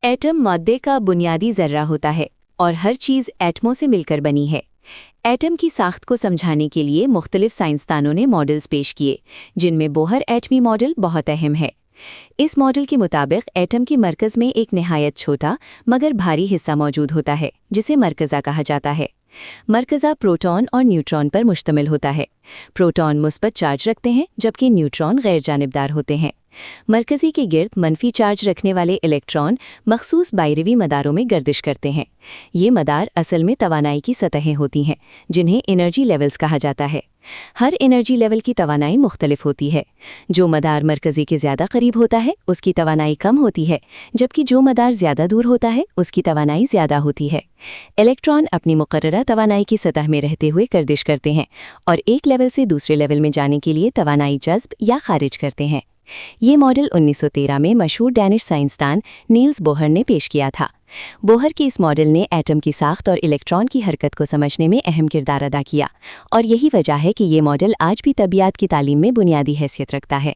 Atom मादे का बुनियादी ज़र्रा होता है और हर चीज़ एटमों से मिलकर बनी है। एटम की साख्त को समझाने के लिए मुख्तलिफ साइंसदानों ने मॉडल्स पेश किए, जिनमें बोहर एटमी मॉडल बहुत अहम है। इस मॉडल के मुताबिक एटम की मरकज़ में एक निहायत छोटा मगर भारी हिस्सा मौजूद होता है, जिसे मरकज़ा कहा जाता है। मरकज़ा प्रोटॉन और न्यूट्रॉन पर मुश्तमिल होता है। प्रोटॉन मुस्बत चार्ज रखते हैं, जबकि न्यूट्रॉन गैर जानिबदार होते हैं। मरकज़ी के गिर्द मनफी चार्ज रखने वाले इलेक्ट्रॉन मखसूस बायरवी मदारों में गर्दिश करते हैं। ये मदार असल में तवानाई की सतहें होती हैं, जिन्हें एनर्जी लेवल्स कहा जाता है। हर एनर्जी लेवल की तवानाई मुख्तलिफ होती है। जो मदार मरकज़ी के ज़्यादा करीब होता है, उसकी तवानाई कम होती है, जबकि जो मदार ज़्यादा दूर होता है, उसकी तवानाई ज़्यादा होती है। इलेक्ट्रॉन अपनी मुकर्ररा तवानाई की सतह में रहते हुए गर्दिश करते हैं और एक लेवल से दूसरे लेवल में जाने के लिए तवानाई जज्ब या खारिज करते हैं। ये मॉडल 1913 में मशहूर डैनिश साइंसदान नील्स बोहर ने पेश किया था। बोहर के इस मॉडल ने एटम की साख्त और इलेक्ट्रॉन की हरकत को समझने में अहम किरदार अदा किया, और यही वजह है कि ये मॉडल आज भी तबियात की तालीम में बुनियादी हैसियत रखता है।